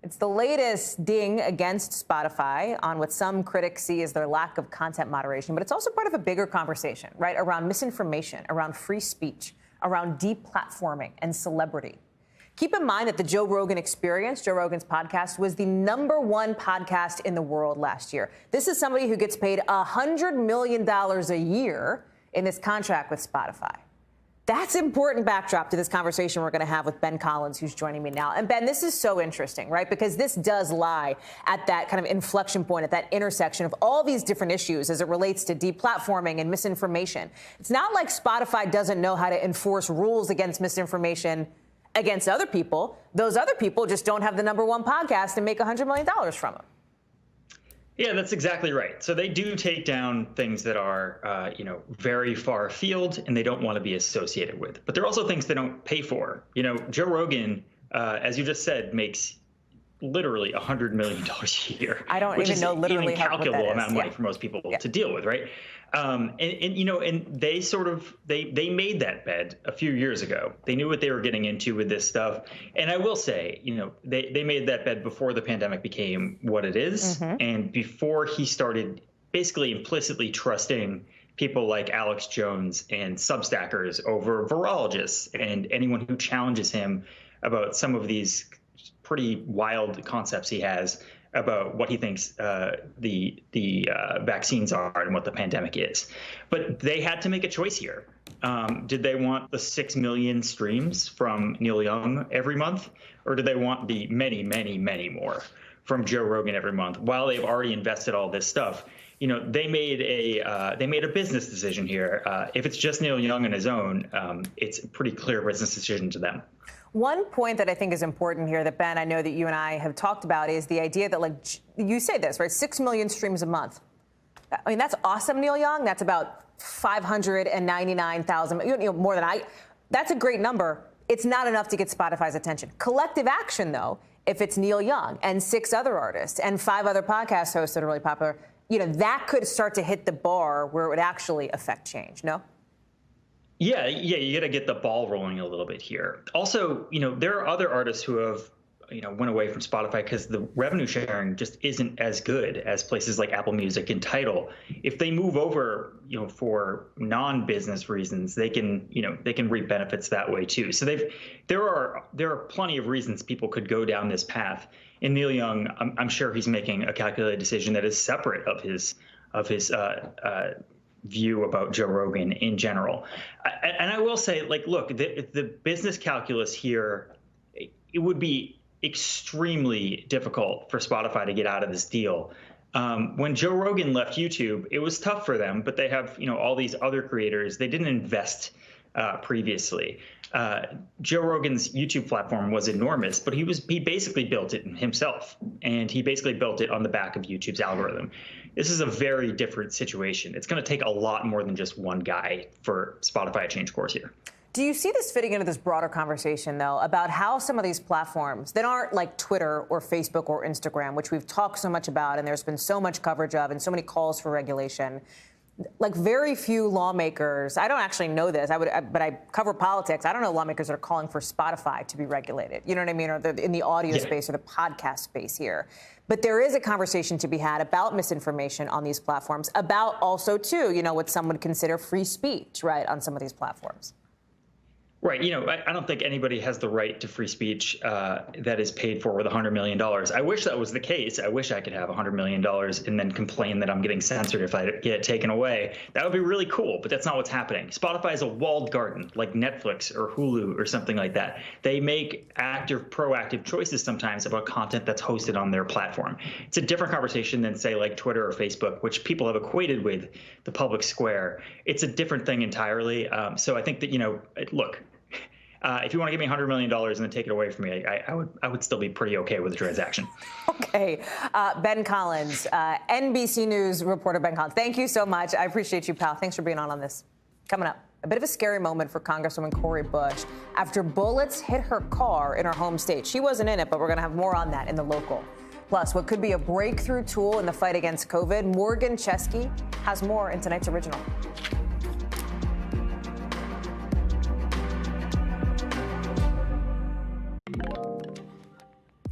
S1: It's the latest ding against Spotify on what some critics see as their lack of content moderation, but it's also part of a bigger conversation, right, around misinformation, around free speech, around deplatforming and celebrity. Keep in mind that the Joe Rogan Experience, Joe Rogan's podcast, was the #1 podcast in the world last year. This is somebody who gets paid $100 million a year in this contract with Spotify. That's an important backdrop to this conversation we're going to have with Ben Collins, who's joining me now. And Ben, this is so interesting, right? Because this does lie at that kind of inflection point, at that intersection of all these different issues as it relates to deplatforming and misinformation. It's not like Spotify doesn't know how to enforce rules against misinformation against other people. Those other people just don't have the #1 podcast and make $100 million from them.
S16: Yeah, that's exactly right. So they do take down things that are, very far afield and they don't want to be associated with. But there are also things they don't pay for. You know, Joe Rogan, as you just said, makes literally $100 million a year.
S1: I don't even know literally
S16: how what that is. Which is an incalculable amount of money
S1: Yeah.
S16: for most people
S1: Yeah.
S16: to deal with, right? And they sort of they made that bed a few years ago. They knew what they were getting into with this stuff. And I will say, they made that bed before the pandemic became what it is, and before he started basically implicitly trusting people like Alex Jones and Substackers over virologists and anyone who challenges him about some of these pretty wild concepts he has about what he thinks the vaccines are and what the pandemic is. But they had to make a choice here. Did they want the 6 million streams from Neil Young every month, or do they want the many, many, many more from Joe Rogan every month? While they've already invested all this stuff, they made a business decision here. If it's just Neil Young on his own, it's a pretty clear business decision to them.
S1: One point that I think is important here that, Ben, I know that you and I have talked about is the idea that, like, you say this, right? 6 million streams a month. I mean, that's awesome, Neil Young. That's about 599,000, more than that's a great number. It's not enough to get Spotify's attention. Collective action, though, if it's Neil Young and 6 other artists and 5 other podcast hosts that are really popular, that could start to hit the bar where it would actually affect change, no?
S16: Yeah, you got to get the ball rolling a little bit here. Also, there are other artists who have, went away from Spotify because the revenue sharing just isn't as good as places like Apple Music and Tidal. If they move over, for non-business reasons, they can reap benefits that way too. So there are plenty of reasons people could go down this path. And Neil Young, I'm sure he's making a calculated decision that is separate of his view about Joe Rogan in general. And I will say, look, the business calculus here, it would be extremely difficult for Spotify to get out of this deal. When Joe Rogan left YouTube, it was tough for them, but they have, all these other creators. They didn't invest previously. Joe Rogan's YouTube platform was enormous, but he basically built it himself, and he basically built it on the back of YouTube's algorithm. This is a very different situation. It's going to take a lot more than just one guy for Spotify to change course here.
S1: Do you see this fitting into this broader conversation, though, about how some of these platforms that aren't like Twitter or Facebook or Instagram, which we've talked so much about and there's been so much coverage of and so many calls for regulation, like very few lawmakers, I don't actually know this, but I cover politics. I don't know lawmakers that are calling for Spotify to be regulated. You know what I mean? Or in the audio space or the podcast space here. But there is a conversation to be had about misinformation on these platforms, about also, too, you know, what some would consider free speech, right, on some of these platforms.
S16: Right. You know, I don't think anybody has the right to free speech that is paid for with $100 million. I wish that was the case. I wish I could have $100 million and then complain that I'm getting censored if I get it taken away. That would be really cool, but that's not what's happening. Spotify is a walled garden like Netflix or Hulu or something like that. They make active, proactive choices sometimes about content that's hosted on their platform. It's a different conversation than, say, like Twitter or Facebook, which people have equated with the public square. It's a different thing entirely. So I think that, you know, look, if you want to give me $100 million and then take it away from me, I would still be pretty okay with the transaction.
S1: Okay. Ben Collins, NBC News reporter Ben Collins, thank you so much. I appreciate you, pal. Thanks for being on this. Coming up, a bit of a scary moment for Congresswoman Cori Bush after bullets hit her car in her home state. She wasn't in it, but we're going to have more on that in the local. Plus, what could be a breakthrough tool in the fight against COVID. Morgan Chesky has more in tonight's original.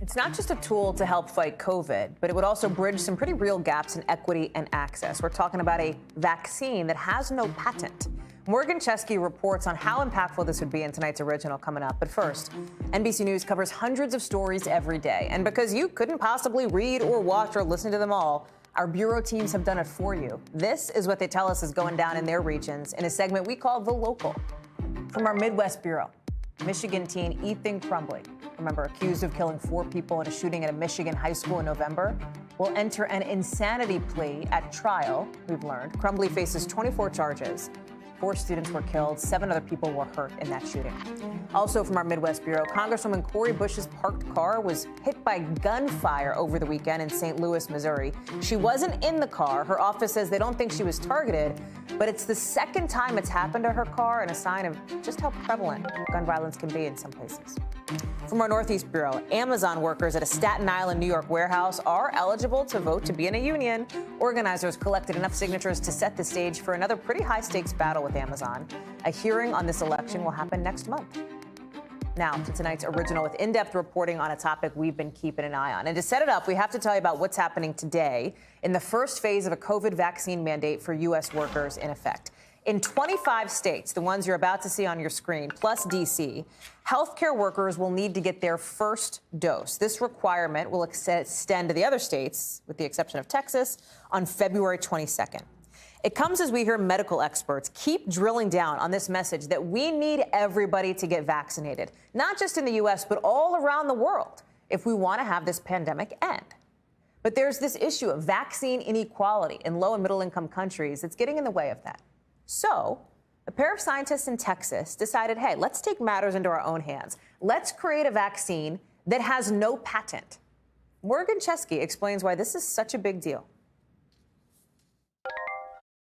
S1: It's not just a tool to help fight COVID, but it would also bridge some pretty real gaps in equity and access. We're talking about a vaccine that has no patent. Morgan Chesky reports on how impactful this would be in tonight's original coming up. But first, NBC News covers hundreds of stories every day. And because you couldn't possibly read or watch or listen to them all, our bureau teams have done it for you. This is what they tell us is going down in their regions in a segment we call The Local. From our Midwest Bureau, Michigan teen Ethan Crumbley, remember, accused of killing 4 people in a shooting at a Michigan high school in November, will enter an insanity plea at trial, we've learned. Crumbley faces 24 charges. 4 students were killed. 7 other people were hurt in that shooting. Also from our Midwest Bureau, Congresswoman Cori Bush's parked car was hit by gunfire over the weekend in St. Louis, Missouri. She wasn't in the car. Her office says they don't think she was targeted, but it's the second time it's happened to her car and a sign of just how prevalent gun violence can be in some places. From our Northeast Bureau, Amazon workers at a Staten Island, New York warehouse are eligible to vote to be in a union. Organizers collected enough signatures to set the stage for another pretty high-stakes battle with Amazon. A hearing on this election will happen next month. Now to tonight's original with in-depth reporting on a topic we've been keeping an eye on. And to set it up, we have to tell you about what's happening today in the first phase of a COVID vaccine mandate for U.S. workers in effect. In 25 states, the ones you're about to see on your screen, plus D.C., healthcare workers will need to get their first dose. This requirement will extend to the other states, with the exception of Texas, on February 22nd. It comes as we hear medical experts keep drilling down on this message that we need everybody to get vaccinated, not just in the U.S., but all around the world, if we want to have this pandemic end. But there's this issue of vaccine inequality in low and middle income countries that's getting in the way of that. So a pair of scientists in Texas decided, hey, let's take matters into our own hands. Let's create a vaccine that has no patent. Morgan Chesky explains why this is such a big deal.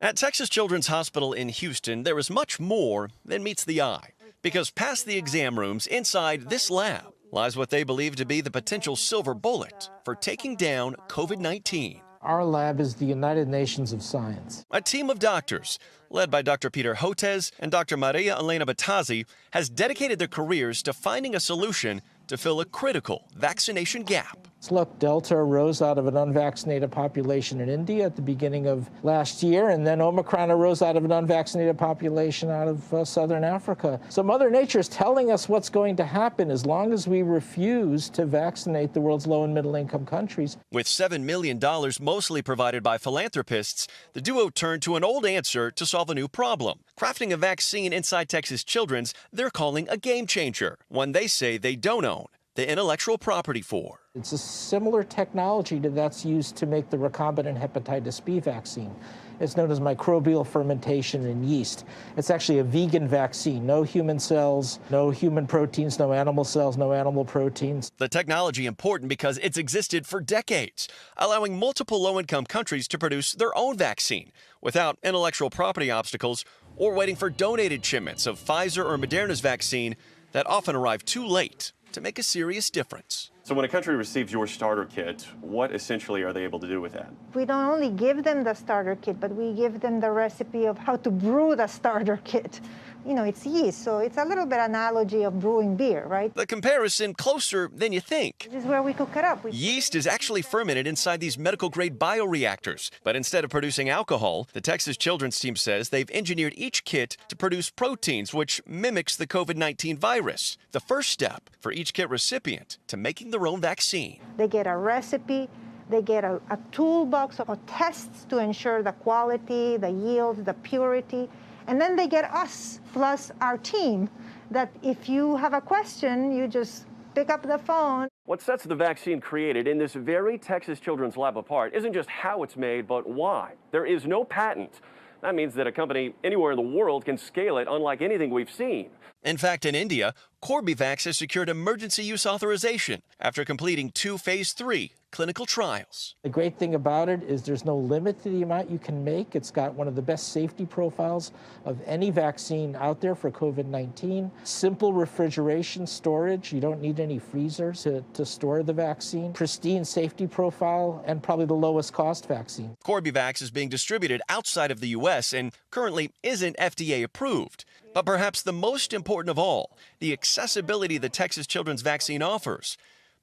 S19: At Texas Children's Hospital in Houston, there is much more than meets the eye, because past the exam rooms inside this lab lies what they believe to be the potential silver bullet for taking down COVID-19.
S20: Our lab is the United Nations of Science.
S19: A team of doctors, led by Dr. Peter Hotez and Dr. Maria Elena Batazzi, has dedicated their careers to finding a solution to fill a critical vaccination gap.
S20: Look, Delta arose out of an unvaccinated population in India at the beginning of last year, and then Omicron arose out of an unvaccinated population out of Southern Africa. So Mother Nature is telling us what's going to happen as long as we refuse to vaccinate the world's low and middle income countries.
S19: With $7 million mostly provided by philanthropists, the duo turned to an old answer to solve a new problem. Crafting a vaccine inside Texas Children's they're calling a game changer, one they say they don't own the intellectual property for.
S20: It's a similar technology to that's used to make the recombinant hepatitis B vaccine. It's known as microbial fermentation in yeast. It's actually a vegan vaccine. No human cells, no human proteins, no animal cells, no animal proteins.
S19: The technology important because it's existed for decades, allowing multiple low-income countries to produce their own vaccine without intellectual property obstacles or waiting for donated shipments of Pfizer or Moderna's vaccine that often arrive too late to make a serious difference.
S21: So when a country receives your starter kit, what essentially are they able to do with that?
S22: We don't only give them the starter kit, but we give them the recipe of how to brew the starter kit. You know, it's yeast, so it's a little bit analogy of brewing beer, right?
S19: The comparison closer than you think.
S22: This is where we cook it up.
S19: Yeast is actually fermented inside these medical-grade bioreactors. But instead of producing alcohol, the Texas Children's team says they've engineered each kit to produce proteins, which mimics the COVID-19 virus. The first step for each kit recipient to making their own vaccine.
S22: They get a recipe. They get a toolbox of tests to ensure the quality, the yield, the purity. And then they get us plus our team that if you have a question, you just pick up the phone.
S23: What sets the vaccine created in this very Texas Children's Lab apart isn't just how it's made, but why. There is no patent. That means that a company anywhere in the world can scale it unlike anything we've seen.
S19: In fact, in India, Corbevax has secured emergency use authorization after completing 2 phase 3 clinical trials.
S20: The great thing about it is there's no limit to the amount you can make. It's got one of the best safety profiles of any vaccine out there for COVID-19. Simple refrigeration storage. You don't need any freezers to store the vaccine. Pristine safety profile and probably the lowest cost vaccine.
S19: Corbevax is being distributed outside of the U.S. and currently isn't FDA approved. But perhaps the most important of all, the accessibility the Texas Children's vaccine offers.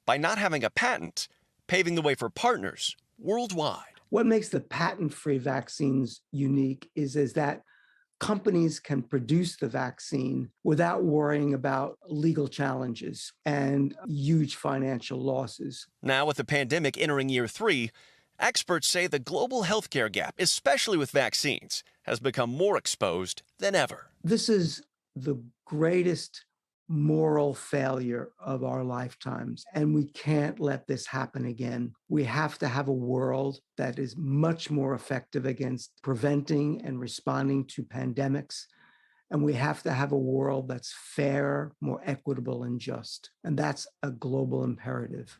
S19: By not having a patent, paving the way for partners worldwide.
S24: What makes the patent-free vaccines unique is that companies can produce the vaccine without worrying about legal challenges and huge financial losses.
S19: Now, with the pandemic entering year 3, experts say the global healthcare gap, especially with vaccines, has become more exposed than ever.
S24: This is the greatest moral failure of our lifetimes, and we can't let this happen again. We have to have a world that is much more effective against preventing and responding to pandemics, and we have to have a world that's fair, more equitable, and just, and that's a global imperative.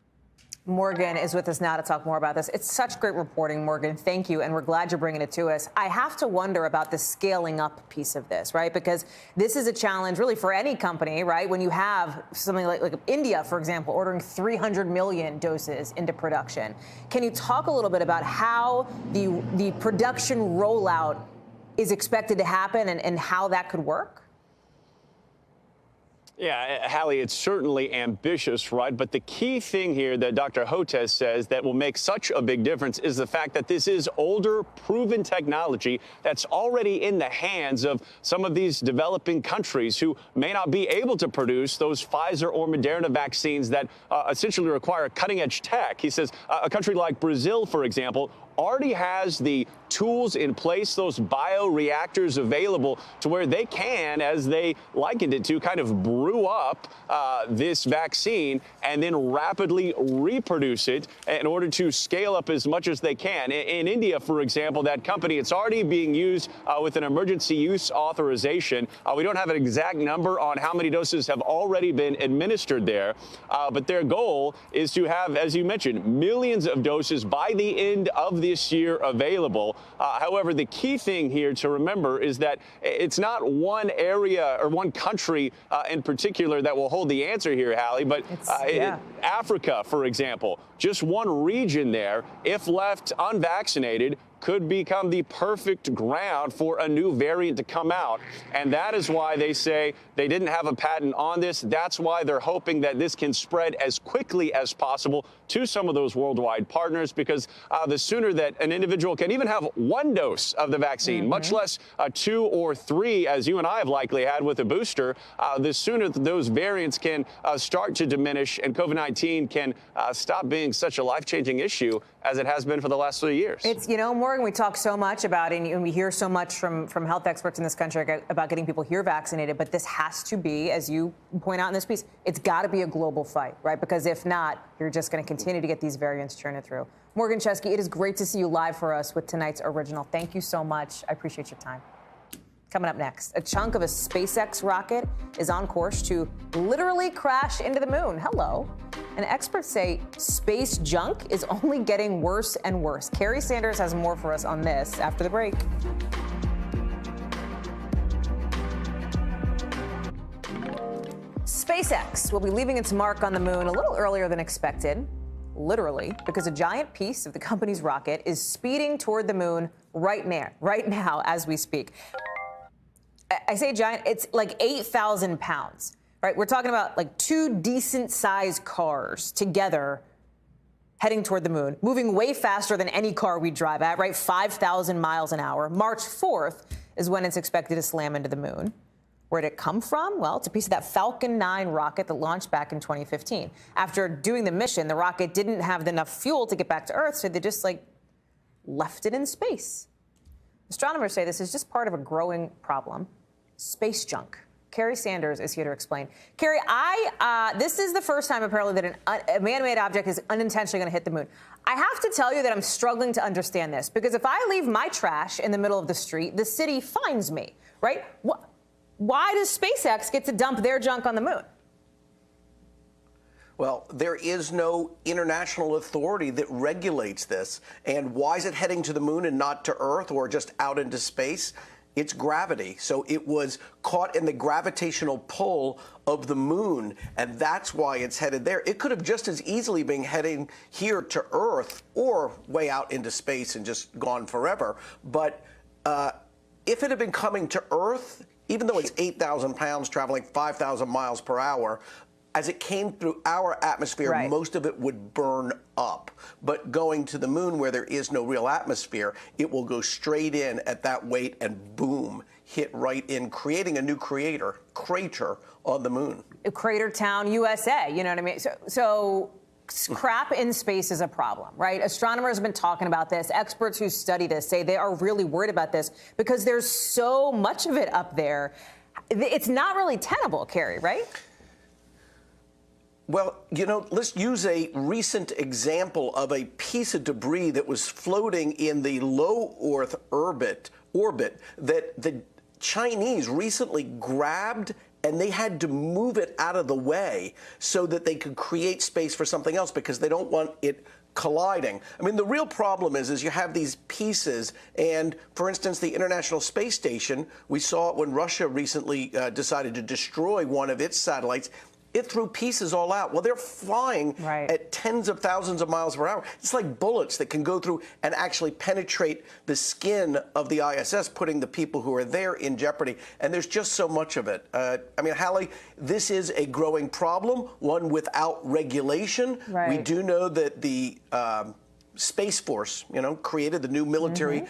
S1: Morgan is with us now to talk more about this. It's such great reporting, Morgan. Thank you, and we're glad you're bringing it to us. I have to wonder about the scaling up piece of this, right? Because this is a challenge really for any company, right? When you have something like India, for example, ordering 300 million doses into production. Can you talk a little bit about how the production rollout is expected to happen and how that could work?
S17: Yeah, Hallie, it's certainly ambitious, right? But the key thing here that Dr. Hotez says that will make such a big difference is the fact that this is older, proven technology that's already in the hands of some of these developing countries who may not be able to produce those Pfizer or Moderna vaccines that essentially require cutting-edge tech. He says a country like Brazil, for example, already has the tools in place, those bioreactors available to where they can, as they likened it to, kind of brew up this vaccine and then rapidly reproduce it in order to scale up as much as they can. In India, for example, that company, it's already being used with an emergency use authorization. We don't have an exact number on how many doses have already been administered there, but their goal is to have, as you mentioned, millions of doses by the end of this year available. However, the key thing here to remember is that it's not one area or one country in particular that will hold the answer here, Hallie, but Africa, for example, just one region there, if left unvaccinated, could become the perfect ground for a new variant to come out. And that is why they say they didn't have a patent on this. That's why they're hoping that this can spread as quickly as possible to some of those worldwide partners, because the sooner that an individual can even have one dose of the vaccine, much less 2 or 3, as you and I have likely had with a booster, the sooner that those variants can start to diminish and COVID-19 can stop being such a life-changing issue as it has been for the last 3 years.
S1: It's, Morgan, empowering. We talk so much about it, and we hear so much from health experts in this country about getting people here vaccinated. But this has to be, as you point out in this piece, it's got to be a global fight, right? Because if not, you're just going to continue to get these variants churning through. Morgan Chesky, it is great to see you live for us with tonight's original. Thank you so much. I appreciate your time. Coming up next, a chunk of a SpaceX rocket is on course to literally crash into the moon. Hello. And experts say space junk is only getting worse and worse. Kerry Sanders has more for us on this after the break. SpaceX will be leaving its mark on the moon a little earlier than expected, literally, because a giant piece of the company's rocket is speeding toward the moon right now as we speak. I say giant, it's like 8,000 pounds, right? We're talking about like two decent-sized cars together heading toward the moon, moving way faster than any car we drive at, right? 5,000 miles an hour. March 4th is when it's expected to slam into the moon. Where did it come from? Well, it's a piece of that Falcon 9 rocket that launched back in 2015. After doing the mission, the rocket didn't have enough fuel to get back to Earth, so they just left it in space. Astronomers say this is just part of a growing problem. Space junk. Kerry Sanders is here to explain. Kerry, this is the first time apparently that a man-made object is unintentionally going to hit the moon. I have to tell you that I'm struggling to understand this, because if I leave my trash in the middle of the street, the city fines me, right? Why does SpaceX get to dump their junk on the moon?
S2: Well, there is no international authority that regulates this. And why is it heading to the moon and not to Earth or just out into space? It's gravity. So it was caught in the gravitational pull of the moon, and that's why it's headed there. It could have just as easily been heading here to Earth or way out into space and just gone forever. But if it had been coming to Earth, even though it's 8,000 pounds traveling 5,000 miles per hour, as it came through our atmosphere, most of it would burn up. But going to the moon, where there is no real atmosphere, it will go straight in at that weight and boom, hit right in, creating a new crater on the moon.
S1: Crater Town, USA, you know what I mean? So crap in space is a problem, right? Astronomers have been talking about this. Experts who study this say they are really worried about this because there's so much of it up there. It's not really tenable, Kerry, right?
S2: Well, let's use a recent example of a piece of debris that was floating in the low Earth orbit that the Chinese recently grabbed, and they had to move it out of the way so that they could create space for something else because they don't want it colliding. I mean, the real problem is you have these pieces, and for instance, the International Space Station, we saw it when Russia recently decided to destroy one of its satellites. It threw pieces all out. Well, they're flying at tens of thousands of miles per hour. It's like bullets that can go through and actually penetrate the skin of the ISS, putting the people who are there in jeopardy. And there's just so much of it. I mean, Hallie, this is a growing problem, one without regulation. We do know that the Space Force, created the new military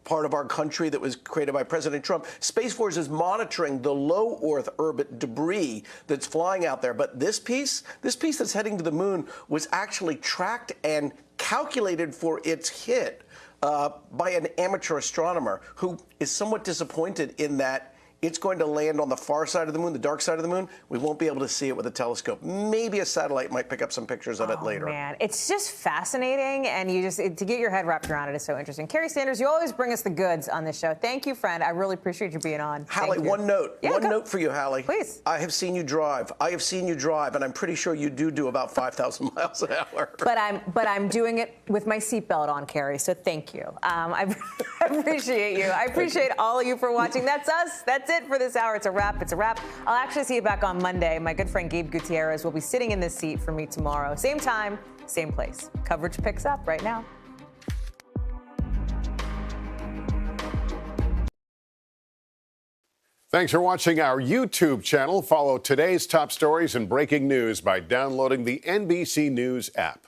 S2: part of our country that was created by President Trump. Space Force is monitoring the low Earth orbit debris that's flying out there. But this piece that's heading to the moon was actually tracked and calculated for its hit by an amateur astronomer who is somewhat disappointed in that it's going to land on the far side of the moon, the dark side of the moon. We won't be able to see it with a telescope. Maybe a satellite might pick up some pictures of it later.
S1: Man, it's just fascinating, and to get your head wrapped around it is so interesting. Kerry Sanders, you always bring us the goods on this show. Thank you, friend. I really appreciate you being on.
S2: Hallie, one note. One note for you, Hallie.
S1: Please.
S2: I have seen you drive. and I'm pretty sure you do about 5,000 miles an hour.
S1: But I'm doing it with my seatbelt on, Kerry. So thank you. I appreciate you. I appreciate all of you for watching. That's us. That's it for this hour. It's a wrap. I'll actually see you back on Monday. My good friend Gabe Gutierrez will be sitting in this seat for me tomorrow. Same time, same place. Coverage picks up right now.
S3: Thanks for watching our YouTube channel. Follow today's top stories and breaking news by downloading the NBC News app.